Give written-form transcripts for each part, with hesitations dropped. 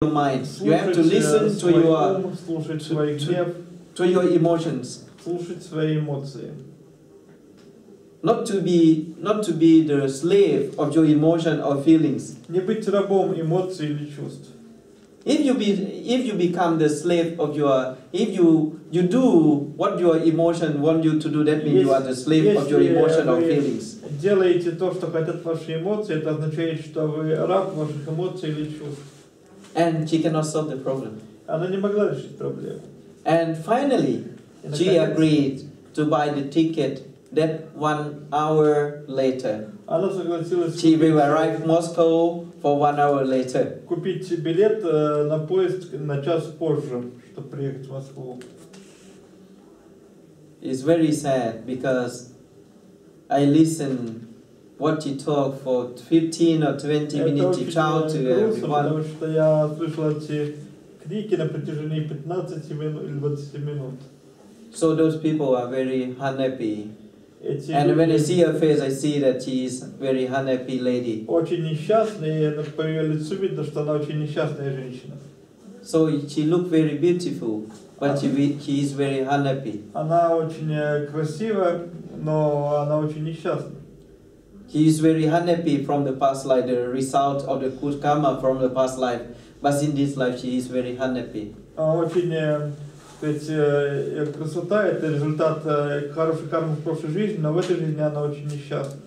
your mind. You have to listen to your emotions. Слушать свои эмоции. Not to be the slave of your emotion or feelings. Не быть рабом эмоций или чувств. If you become the slave of your, if you do what your emotion want you to do, that means you are the slave of your emotion or feelings. Делаете то, что хотят ваши эмоции, это означает, что вы раб ваших эмоций или чувств. And she cannot solve the problem. Она не могла решить проблему. And finally, she agreed to buy the ticket that 1 hour later. Она согласилась She will arrive in Moscow for 1 hour later. Купить билет на поезд на час позже, чтобы приехать в Москву. It's very sad because I listen what you talk for 15 or 20 minutes to shout to everyone. Потому что я слышал эти крики на протяжении 15 минут или 20 минут. So those people are very unhappy. And when I see her face, I see that she is very unhappy lady. Очень несчастная, и по ее лицу видно, что она очень несчастная женщина. So she looked very beautiful, but she is very unhappy. Она очень красивая, но она очень несчастна. She is very unhappy from the past life, the result of the good karma from the past life. But in this life, she is very unhappy. Очень, красота – это результат хорошей кармы в прошлой жизни, но в этой жизни она очень несчастна.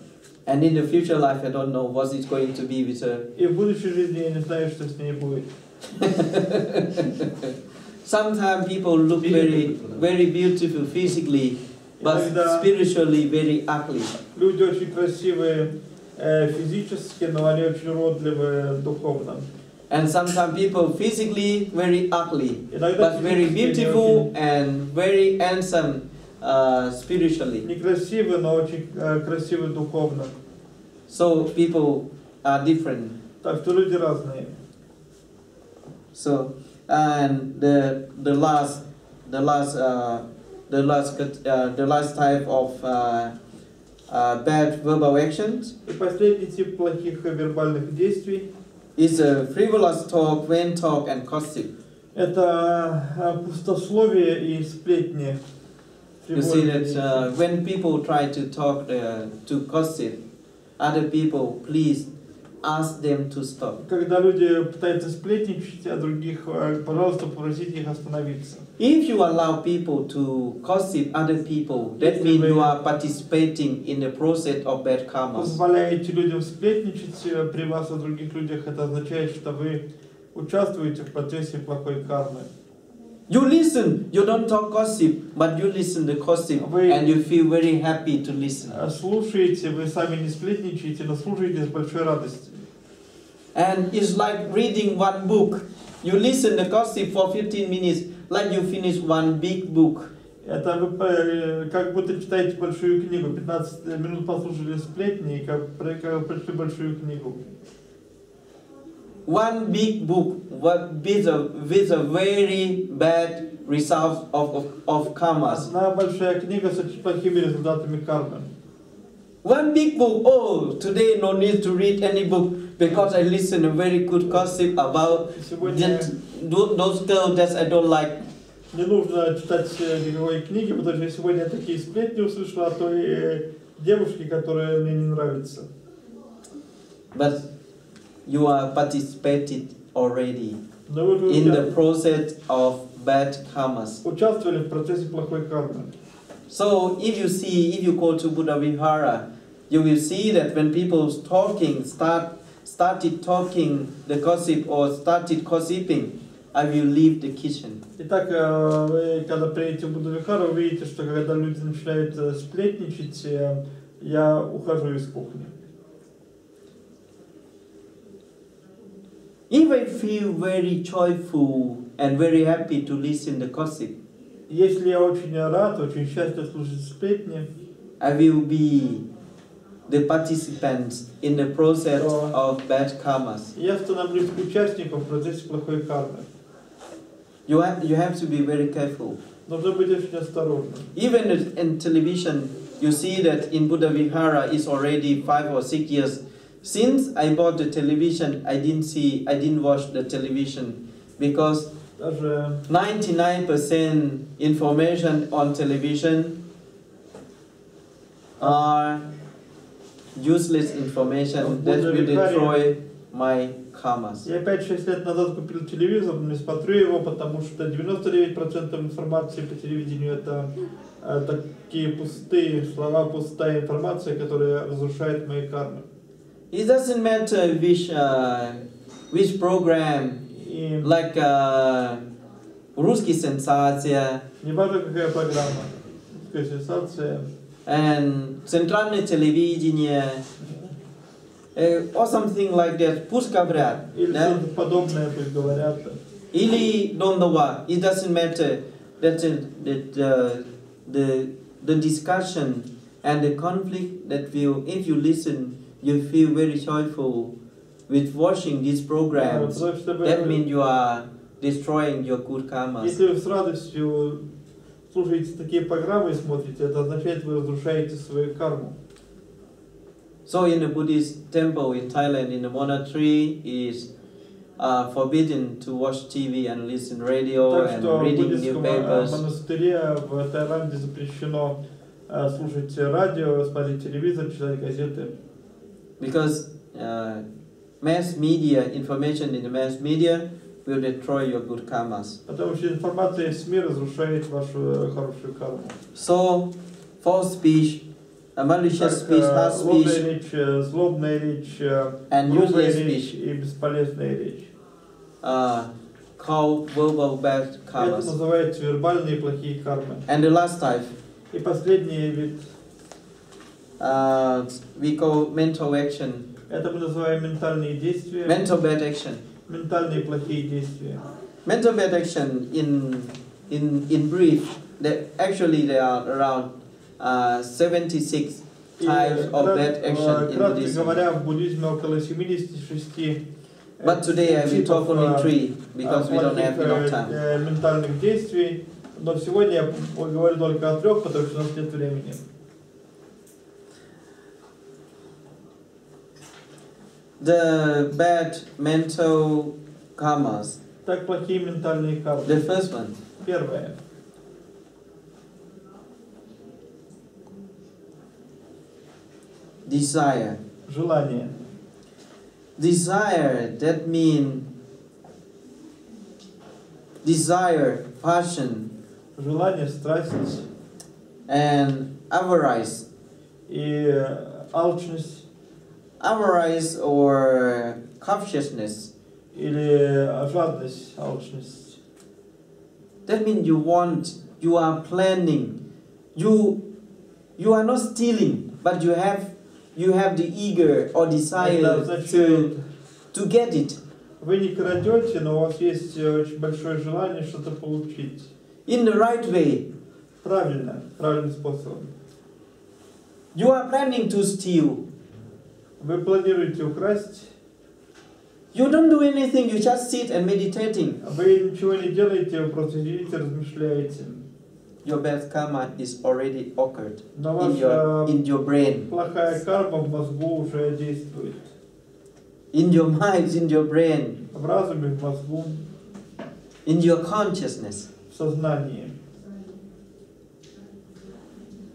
And in the future life, I don't know what is going to be with her. И в будущей жизни я не знаю, что с ней будет. Sometimes people look very, very beautiful physically, but spiritually very ugly. Люди очень красивые физически, но они очень уродливые духовно. And sometimes people physically very ugly, but very beautiful and very handsome spiritually. Некрасивые, но очень красивые духовно. So people are different. Так что люди разные. So and the last type of bad verbal actions. И последний тип плохих вербальных действий. Is a frivolous talk, vain talk, and gossip. Это пустословие и сплетни. You see that when people try to talk to gossip, other people, please ask them to stop. Когда люди пытаются сплетничать о других, пожалуйста, попросите их остановиться. If you allow people to gossip other people, that means you are participating in the process of bad karma. Позволяете людям сплетничать при вас о других людях, это означает, что вы участвуете в процессе плохой кармы. You listen, you don't talk gossip, but you listen to gossip, and you feel very happy to listen. Слушаете, вы сами не сплетничаете, но слушаете с большой радостью. And it's like reading one book. You listen to gossip for 15 minutes, like you finish one big book. Это вы как будто читаете большую книгу. 15 минут послушали сплетни, и как прочли большую книгу. One big book with a very bad result of karmas. Одна большая книга с очень плохими результатами кармы. One big book. Oh, today no need to read any book because I listen to very good gossip about those girls that I don't like. Не нужно читать никакой книги, потому что сегодня я такие сплетни услышал о той девушке, которая мне не нравится. But you are participated already in the process of bad karmas. Участвовали в процессе плохой кармы. So if you go to Buddha Vihara, you will see that when people started talking the gossip or started gossiping, I will leave the kitchen. Итак, вы, когда приедете в Будда Вихару, вы видите, что когда люди начинают сплетничать, я ухожу из кухни. If I feel very joyful and very happy to listen to gossip, если я очень рад, очень счастлив слушать сплетни, I will be the participants in the process of bad karmas. Я становлюсь участником в процессе плохой кармы. You have to be very careful. Нужно быть очень осторожным. Even in television, you see that in Buddha Vihara is already 5 or 6 years. Since I bought the television, I didn't watch the television because 99% information on television are useless information that will destroy my karmas. Я 5-6 лет назад купил телевизор, не смотрю его, потому что 99% информации по телевидению это такие пустые слова, пустая информация, которая разрушает мои кармы. It doesn't matter which program, like русский сенсация, не важно какая программа, русская сенсация, and центральное телевидение, or something like that, пусть говорят, или что-то подобное, пусть говорят. Или don't know what, it doesn't matter that the discussion and the conflict that will, if you listen, you feel very joyful with watching these programs. That means you are destroying your good karmas. Если вы с радостью слушаете такие программы и смотрите, это означает, вы разрушаете свою карму. So in the Buddhist temple in Thailand, in the monastery, is forbidden to watch TV and listen radio and reading newspapers. В монастыре в Таиланде запрещено слушать радио, смотреть телевизор, читать газеты. Because mass media, information in the mass media will destroy your good karmas. Потому что информация из СМИ разрушает вашу хорошую карму. So, false speech, malicious speech, harsh speech, злобная речь, and useless speech и бесполезная речь. Called verbal bad Это karmas. называется вербальные плохие кармы. And the last type, И последний вид, we call mental action. это мы называем ментальные действия. Mental bad action. Ментальные плохие действия. Mental bad action, in brief, actually there are around 76 types of bad action in Кратко Buddhism. говоря, в буддизме около 76 But today I will talk only 3 because we don't have enough time. ментальных действий. Но сегодня я говорю только о 3, потому что у нас нет времени. The bad mental karmas. Так, плохие ментальные кармы. The first one. Первое. Desire. Желание. Desire, that means desire, passion, Желание, страсть and avarice. и алчность Avarice or covetousness. или жадность, алчность. That means you are planning. You are not stealing, but you have the eager or desire to get it. Вы не крадете, но у вас есть очень большое желание что-то получить. In the right way. Правильным способом. You are planning to steal. Вы планируете украсть. You don't do anything, you just sit and meditating. Вы ничего не делаете, вы просто сидите, размышляете. Your bad karma is already occurred Но in your brain. Плохая карма в мозгу уже действует. In your mind, in your brain. В разуме, в мозгу. In your consciousness. В сознании.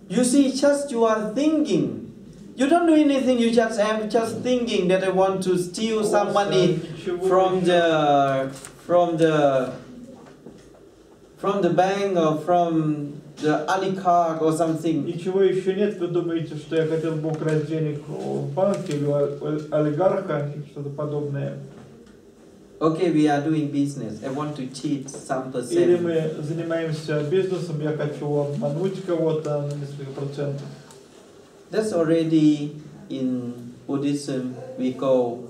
You see, just you are thinking. You don't do anything, you just am just thinking that I want to steal some money from the bank or from the oligarch or something. Ничего еще нет, вы думаете, что я хотел бы украсть денег в банке или у олигарха, что-то подобное. Okay, we are doing business. I want to cheat some Или percent. мы занимаемся бизнесом, я хочу обмануть кого-то на несколько процентов. That's already in Buddhism we call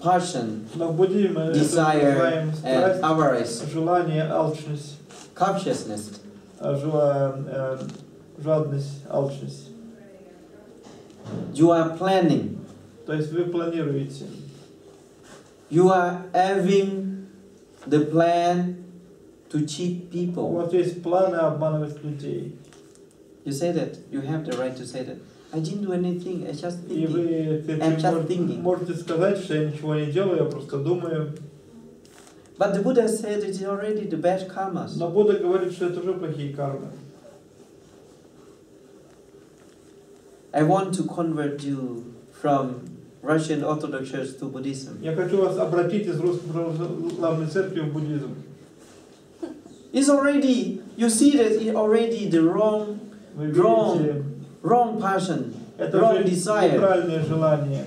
passion, Но в буддизме мы это desire, называем and страсть, avarice, желание, алчность, covetousness. Жадность, алчность. You are planning. То есть вы планируете. You are having the plan to cheat У people. вас есть планы обманывать людей. You say that. You have the right to say that. I didn't do anything, I just И thinking. вы I'm just thinking. можете сказать, что я ничего не делаю, я просто думаю. But the Buddha said it is already the bad karmas. Но Будда говорит, что это уже плохие кармы. I want to convert you from Russian Orthodox Church to Buddhism. Я хочу вас обратить из Русской Православной Церкви в буддизм. It's already, you see that it's already the wrong passion, это wrong уже desire. неправильное желание.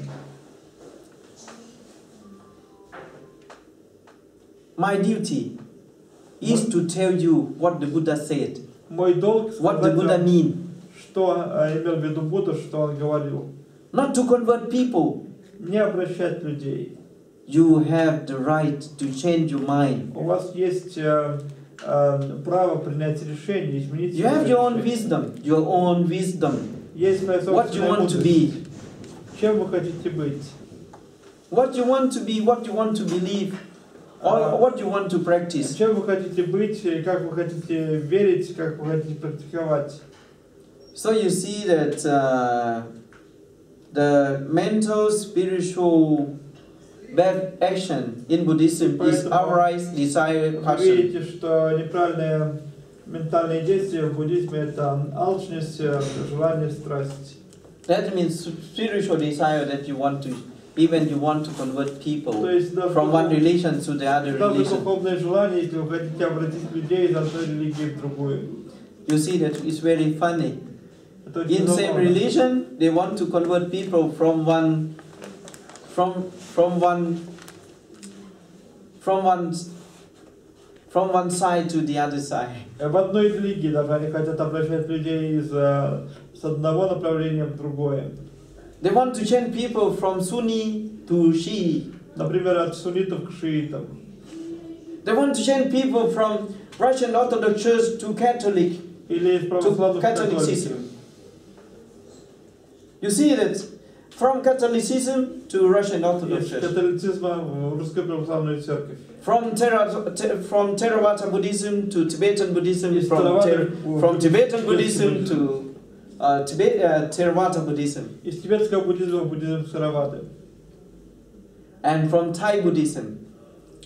My duty is to tell you what the Buddha said, Мой долг what the Buddha сказать, mean. что имел в виду Будда, что он говорил. Not to convert people. Не обращать людей. You have the right to change your mind. У вас есть право принять решение, изменить You have your own решение. wisdom. Есть своя What you собственная want to мудрость. be. Чем вы хотите быть? What you want to be, what you want to believe, or what you want to practice. Чем вы хотите быть, и как вы хотите верить, как вы хотите практиковать. So you see that the mental, spiritual bad action in Buddhism is avarice, desire, Вы passion. видите, что неправильные ментальные действия в буддизме это алчность, желание, страсть. That means spiritual desire that you want to, even you want to convert people То есть from one religion to the other даже religion. духовное желание, если вы хотите обратить людей из одной религии в другую. You see that it's very funny. Это очень In same забавно. religion, they want to convert people from one side to the other side. В одной религии даже они хотят обращать людей с одного направления в другое. They want to change people from Sunni to Shi'i. Например, от суннитов к шиитам. They want to change people from Russian Orthodox Church to Catholic. Или из православных To Catholicism. You see that from Catholicism to Russian Orthodox Из Church. католицизма в Русскую Православную Церковь. From Theravada Buddhism to Tibetan Buddhism, Из from Tibetan Buddhism to Theravada Buddhism, Из тибетского буддизма в буддизм Theravada. and from Thai Buddhism,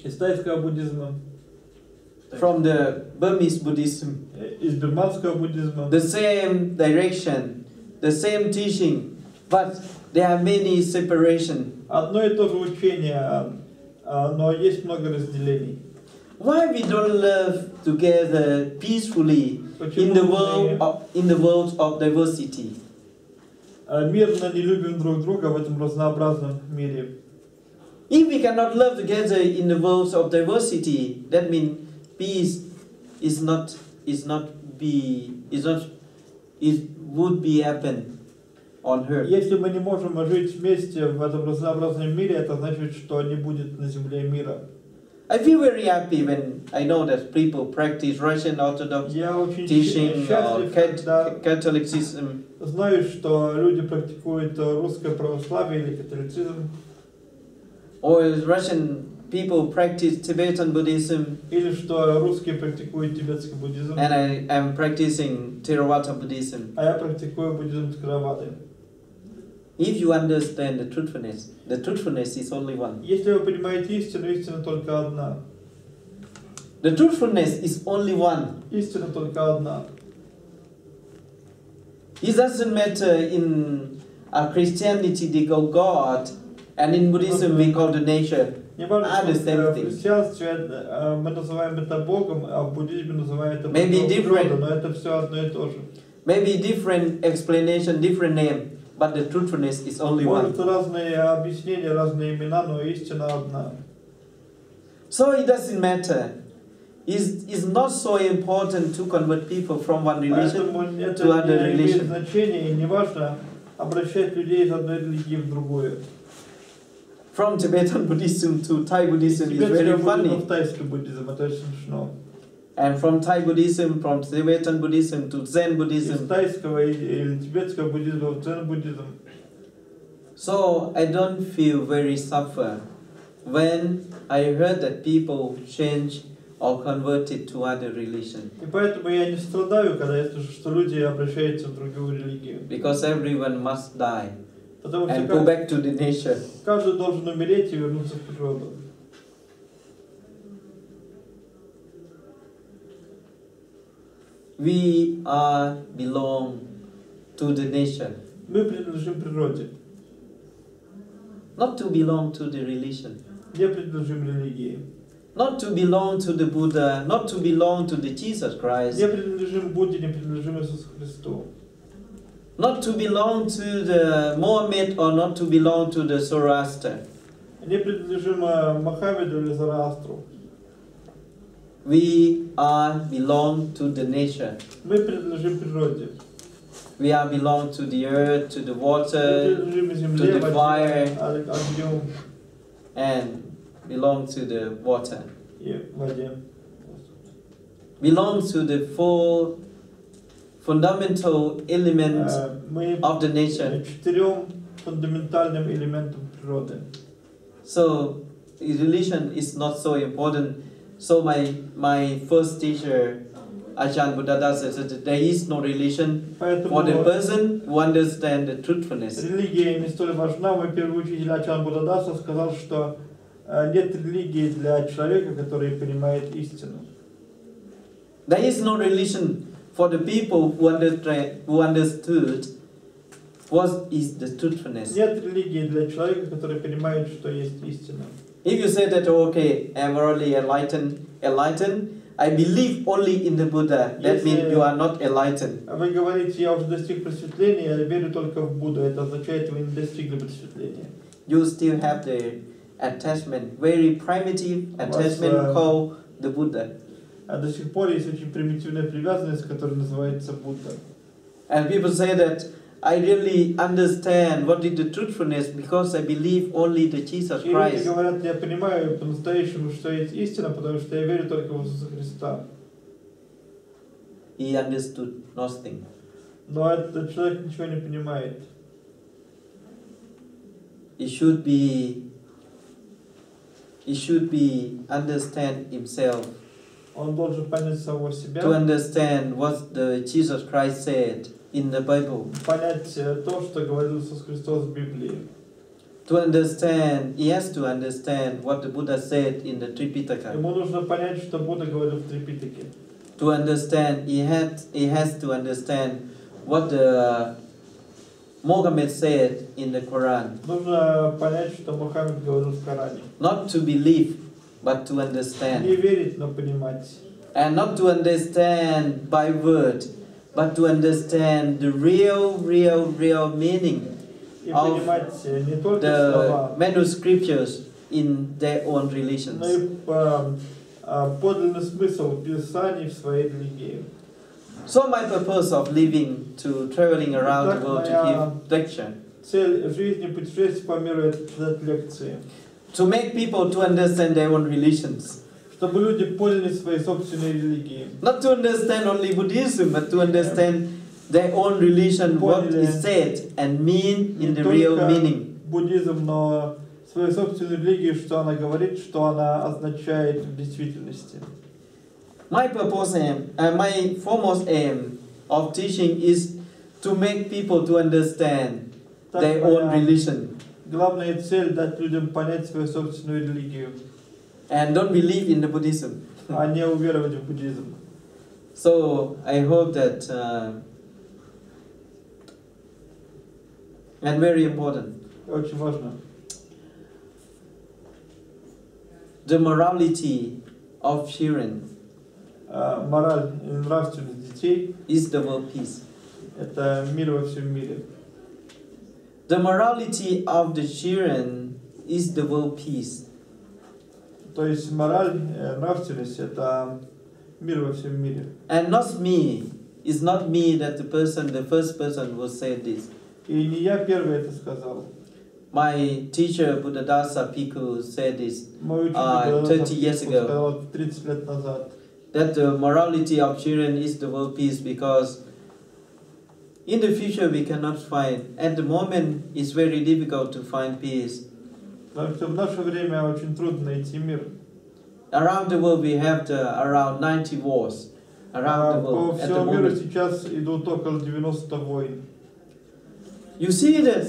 Из тайского буддизма. from the Burmese Buddhism. Из бирманского буддизма. The same direction, the same teaching, but there are many separation. Одно и то же учение, но есть много разделений. Why we don't live together peacefully in the world of diversity? Мирно не любим друг друга в этом разнообразном мире. If we cannot live together in the world of diversity, that means peace would be happen on earth. Если мы не можем жить вместе в этом разнообразном мире, это значит, что не будет на земле мира. I feel very happy when I know that people practice Russian Orthodox Я очень teaching or счастлив, когда Catholicism. знаю, что люди практикуют русское православие или католицизм. Or Russian people practice Tibetan Buddhism, Или что русские практикуют тибетский буддизм, and I am practicing Theravada Buddhism. а я практикую буддизм Theravada. If you understand the truthfulness is only one. Если вы понимаете истину, истина только одна. The truthfulness is only one. Истина только одна. It doesn't matter in Christianity they call God, and in Buddhism we call the nature. Не важно, Are the что same в thing. христианстве мы называем это Богом, а в буддизме называют это Maybe different. Богом, но это все одно и то же. Maybe different explanation, different name, but the truthfulness is only Может, one. разные объяснения, разные имена, но истина одна. So it doesn't matter. It's not so important to convert people from one religion Поэтому это to other не имеет religion. значения и не важно обращать людей из одной религии в другую. From Tibetan Buddhism to Thai Buddhism is Тибетский very буддизм funny. в тайский буддизм, это очень смешно. And from Thai Buddhism, from Tibetan Buddhism to Zen Из Buddhism. тайского или тибетского буддизма в дзен-буддизм. So I don't feel very suffer when I heard that people change or converted to other religion. И поэтому я не страдаю, когда я слышу, что люди обращаются в другую религию. Because everyone must die Потому and что go back to the nature. каждый должен умереть и вернуться в природу. We belong to the nature. Мы принадлежим природе. Not to belong to the religion. Не принадлежим религии. Not to belong to the Buddha, not to belong to the Jesus Christ. Не принадлежим Будде, не принадлежим Иисусу Христу. Not to belong to the Mohammed or not to belong to the Zoroaster. Не принадлежим Мохаммеду или Зороастру. We belong to the nature. Мы принадлежим природе. We belong to the earth, to the water, to the fire, and belong to the water. Belong to the four fundamental elements of the nature. So religion is not so important. So my first teacher, Aджан said that there is no religion for the person who understands the truthfulness. Религия не столь важна. Мой первый учитель Аджан Будадаса сказал, что нет религии для человека, который понимает истину. There is no religion for the people who understood what is the truthfulness. Нет религии для человека, который понимает, что есть истина. If you say that, okay, I'm already enlightened, I believe only in the Buddha, that means you are not enlightened. Вы говорите, я уже достиг просветления, я верю только в Будду, это означает, вы не достигли просветления. You still have the attachment, very primitive attachment called the Buddha. А до сих пор есть очень примитивная привязанность, которая называется Будда. And people say that I really understand what is the truthfulness because I believe only the Jesus И Christ. люди говорят, я понимаю по-настоящему, что есть истина, потому что я верю только в Иисуса Христа. He understood nothing. Но этот человек ничего не понимает. He should be understand himself. Он должен понять самого себя. To understand what the Jesus Christ said in the Bible. Понять то, что говорил Иисус Христос в Библии. To understand, he has to understand what the Buddha said in the Tripitaka. Ему нужно понять, что Будда говорил в Трипитаке. To understand, he has to understand what the Muhammad said in the Quran. Нужно понять, что Мухаммед говорил в Коране. Not to believe, but to understand. Не верить, но понимать. And not to understand by word, but to understand the real meaning of the manuscriptures in their own religions. Но и подлинный смысл Писаний в своей религии. So my purpose of living, to traveling around the world to give lecture. Цель жизни путешествовать по миру — это читать лекции. To make people to understand their own religions. Чтобы люди поняли свои собственные религии. Not to understand only Buddhism, but to understand their own religion, what is said and mean in the real meaning. Буддизм, но свою собственную религию, что она говорит, что она означает в действительности. My foremost aim of teaching is to make people to understand their own religion. Главная цель — дать людям понять свою собственную религию. And don't believe in the Buddhism. А не уверовать в буддизм. So I hope that, and very important. Очень важно. The morality of children. Мораль и нравственность детей is the world peace. Это мир во всем мире. The morality of the children is the world peace. То есть мораль, нравственность — это мир во всем мире. And not me. It's not me that the first person who said this. И не я первый это сказал. My teacher Buddhadasa Bhikkhu said this 30 years ago. 30 лет назад. That the morality of children is the world peace because in the future we cannot find. At the moment it's very difficult to find peace. Потому что в наше время очень трудно найти мир. Around the world we have around 90 wars. Around the По world at the всему миру moment. сейчас идут около 90 войн. You see that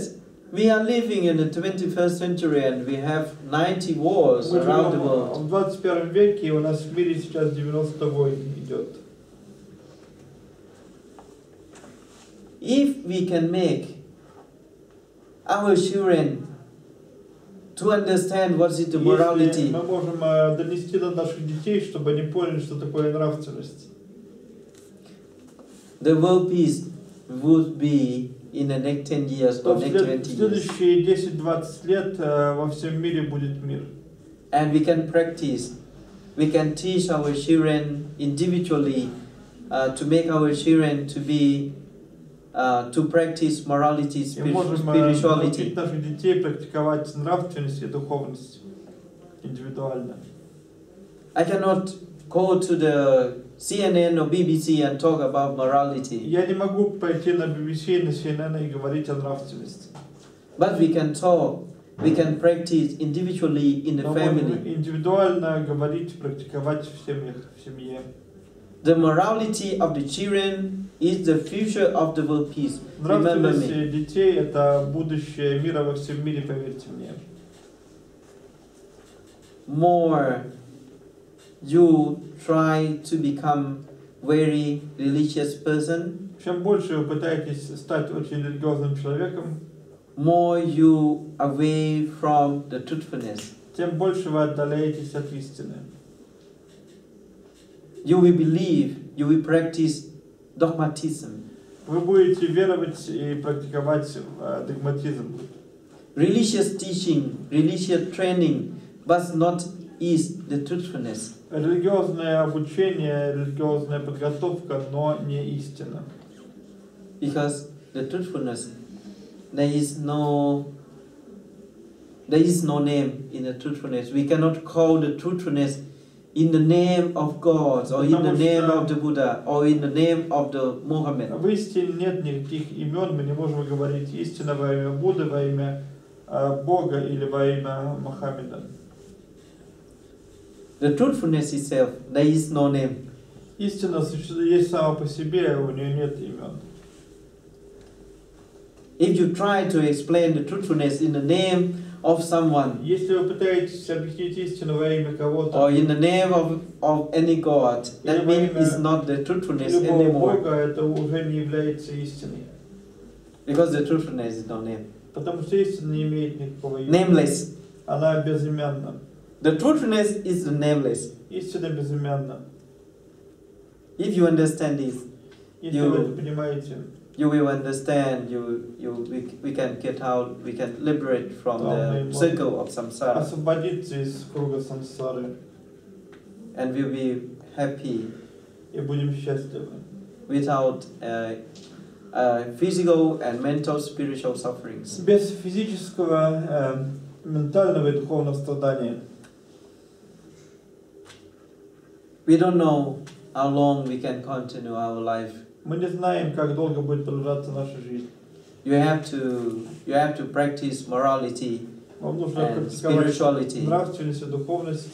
we are living in the 21st century and we have 90 wars Мы around the живем world. в 21 веке, и у нас в мире сейчас 90 войн идет. If we can make our children to understand what is the morality, Если мы можем донести до наших детей, чтобы они поняли, что такое нравственность, the world peace would be in the next 10 years то or в next 20 years. следующие 10-20 лет во всем мире будет мир. And we can practice, we can teach our children individually to make our children to be, to practice morality, И можем spirituality. научить наших детей практиковать нравственность и духовность индивидуально. I cannot go to the CNN or BBC and talk about morality. Я не могу пойти на BBC, на CNN и говорить о нравственности. But we can talk, we can practice individually in the Но можем family. индивидуально говорить, практиковать в семье. The morality of the children is the future of the world peace. Remember me. Нравственность детей – это будущее мира во всем мире, поверьте мне. More you try to become very religious person, Чем больше вы пытаетесь стать очень религиозным человеком, more you away from the truthfulness. тем больше вы отдаляетесь от истины. You will believe, you will practice dogmatism. Вы будете веровать и практиковать догматизм. Religious teaching, religious training, but not is the truthfulness. Религиозное обучение, религиозная подготовка, но не истина. Because the truthfulness, there is no name in the truthfulness. We cannot call the truthfulness in the name of God, or in the name of the Buddha, or in the name of the Muhammad. В истине нет никаких имен, мы не можем говорить истина во имя Будды, во имя Бога или во имя Мухаммеда. The truthfulness itself, there is no name. Истина есть сама по себе, у нее нет имен. If you try to explain the truthfulness in the name of someone, Если вы пытаетесь объяснить истину во имя кого-то, or in the name of any God, that means it's not the truthfulness любого anymore. Бога, это уже не является истиной. Because the truthfulness is no name. Потому что истина не имеет никакого имени. Nameless. Она безымянна. The truthfulness is the nameless. Истина безымянна. If you understand this, Если вы это понимаете, you will understand, we can get out, we can liberate from the circle of samsara, освободиться из круга сансары, and we'll be happy и будем счастливы. without physical and mental spiritual sufferings. Без физического, ментального и духовного страдания. We don't know how long we can continue our life. Мы не знаем, как долго будет продолжаться наша жизнь. You have to practice morality Вам нужно and практиковать spirituality. нравственность и духовность.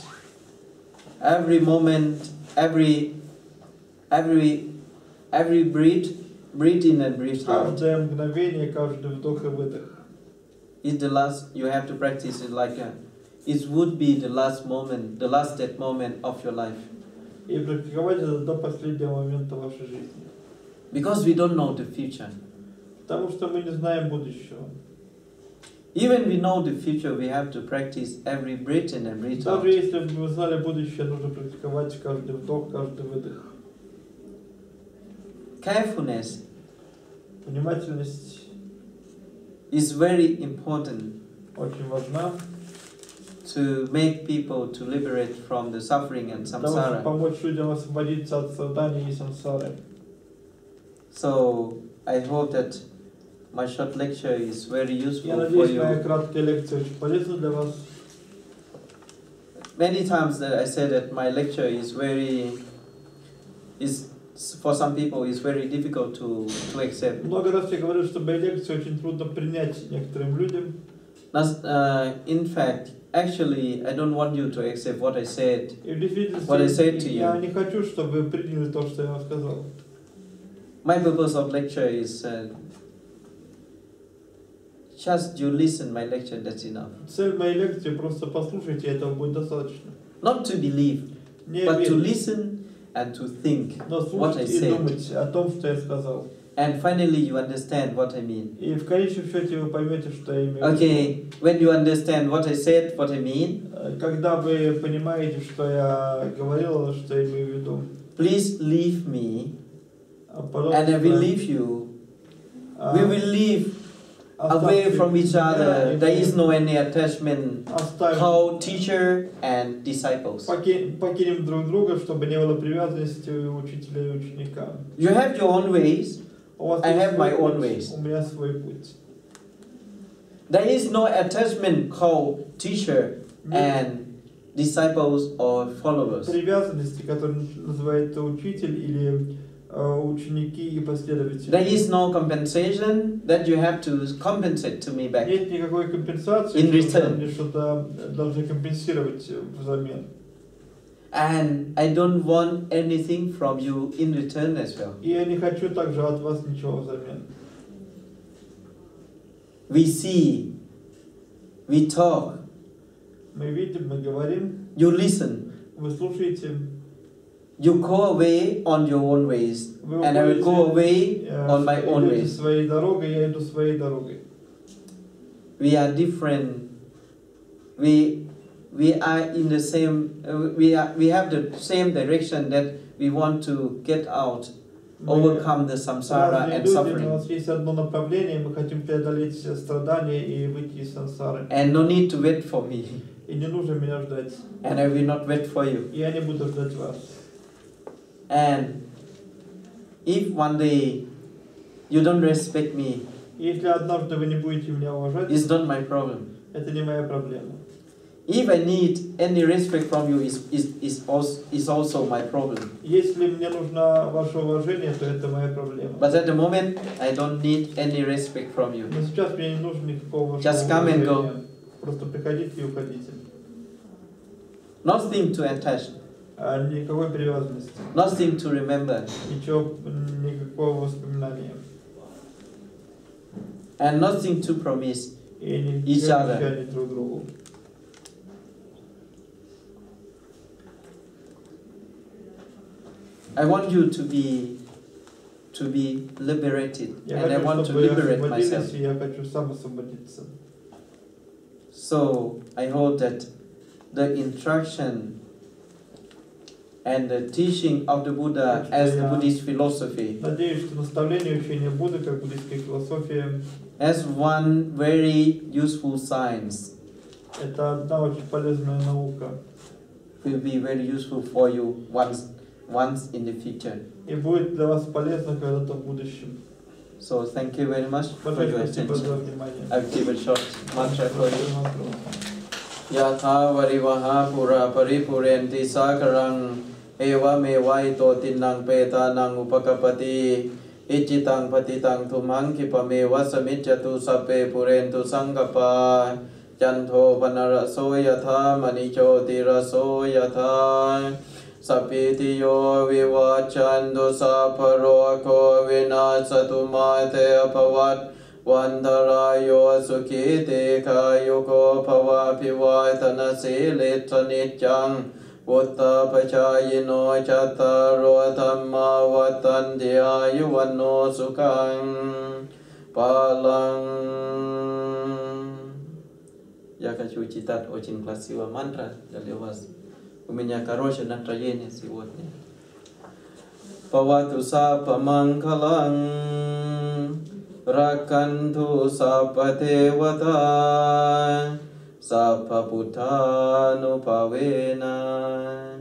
Every moment, every breathe in and breathe out. Каждое мгновение, каждый вдох и выдох. Is the last. You have to practice it like it would be the last moment, the last dead moment of your life. И практиковать это до последнего момента вашей жизни. Because we don't know the future. Потому что мы не знаем будущего. Even we know the future, we have to practice every breath in and breathe out. Даже если бы вы знали будущее, нужно практиковать каждый вдох, каждый выдох. Carefulness Внимательность is very important очень важна. to make people to liberate from the suffering and Для того, чтобы samsara. помочь людям освободиться от страданий и сансары. So I hope that my short lecture is very Я useful for надеюсь, моя you. краткая лекция очень полезна для вас. Many times that I say that my lecture is for some people is very difficult to accept. Много раз я говорю, что мои лекции очень трудно принять некоторым людям. In fact, actually, I don't want you to accept what I said. И в действительности, What I said to я you. не хочу, чтобы вы приняли то, что я вам сказал. My purpose of lecture is just you listen my lecture, that's enough. Цель моей лекции просто послушайте, этого будет достаточно. Not to believe, Не but to верить, listen and to think но what I слушать и said. думать о том, что я сказал. And finally you understand what I mean. И в конечном счете вы поймете, что я имею в виду. Okay, when you understand what I said, what I mean, Когда вы понимаете, что я говорил, что я имею в виду, please leave me пожалуйста, and I will leave you. We will live away from each other. There is no any attachment called teacher and disciples. покинем друг друга, чтобы не было привязанности у учителя и ученика. You have your own ways. I have my own ways. У меня свой путь. There is no attachment called teacher and disciples or followers. Привязанности, которые называется учитель или ученики и последователи. There is no compensation that you have to compensate to me back. Нет никакой компенсации, In return. что что-то должны компенсировать взамен. And I don't want anything from you in return as well. И я не хочу также от вас ничего взамен. We see, we talk, Мы видим, мы говорим, you listen, вы слушаете, you go away on your own ways, вы and I will go away on my own идете ways. своей дорогой, я иду своей дорогой. We are different. We are in the same. We have the same direction that we want to get out, overcome the samsara and У suffering. нас есть одно направление, мы хотим преодолеть страдания и выйти из сансары. And no need to wait for me, И не нужно меня ждать. and I will not wait for you. И я не буду ждать вас. And if one day you don't respect me, Если однажды вы не будете меня уважать, it's not my problem. это не моя проблема. If I need any respect from you, is also my problem. Если мне нужно ваше уважение, то это моя проблема. But at the moment, I don't need any respect from you. Но сейчас мне не нужно никакого вашего Just come and go. уважения. Просто приходите и уходите. Nothing to attach, Никакой привязанности. nothing to remember, Никакого воспоминания. and nothing to promise. И Each никаких other. обещаний друг другу. I want you to be liberated, Я and I хочу, want to чтобы вы liberate myself. освободились, и я хочу сам освободиться. So I hope that the instruction and the teaching of the Buddha as the Buddhist philosophy, Надеюсь, что наставление учения Будды, как буддийская философия, as one very useful science, это одна очень полезная наука. will be very useful for you once in the future. И будет для вас полезно когда-то в будущем. So thank you very much for Большое your спасибо за attention. внимание. I'll give a short mantra for you. Мантру. Yatha varivaha pura paripurenti sakarang eva mevai totinang petanang upakapati ichitang patitang tumang kipameva samicchatu sappe purentu sangapa janto panaraso yatha manichoti raso yatha sapitiyo vivachandu saparo ko vinasatu mate apavat Vandarayo sukhite kayuko pavapivaitana silitra nityang Utta pachayino chattaro dhamma vatanti ayuvanno sukhang palang. Я хочу читать очень красивое мантра для вас. У меня хорошее настроение сегодня. Pavatu sapa mangkalang Rakantu sapa devata Sapa buddhanu pavena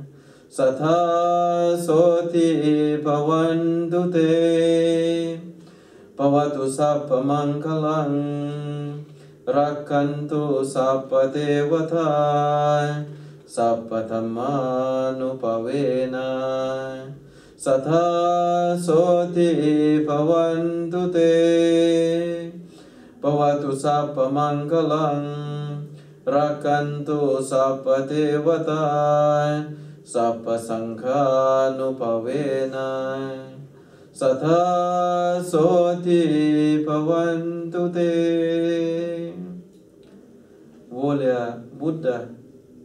Satha soti bhavantu te Pavatu sapa mangkalang Rakantu sapa devata Sapa dhammanu pavena Satha soti bhavantu te Bhavatu sapa mangkalang Rakantu Sappa Devata Sappa Sankhanupavena Satha Soti Bhavantu Te. Воля Будда,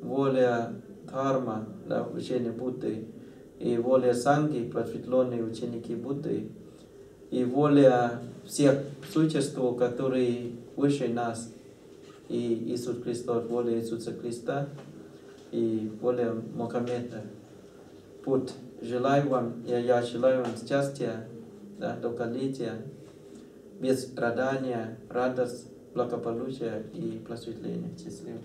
воля Дхарма, да, учение Будды, и воля Санги, просветленные ученики Будды, и воля всех существ, которые выше нас, и Иисус Христос, воля Иисуса Христа, и воля Мухаммеда. Путь. Желаю вам, я желаю вам счастья, да, долголетия, без страдания, радость, благополучия и просветления. Счастливо.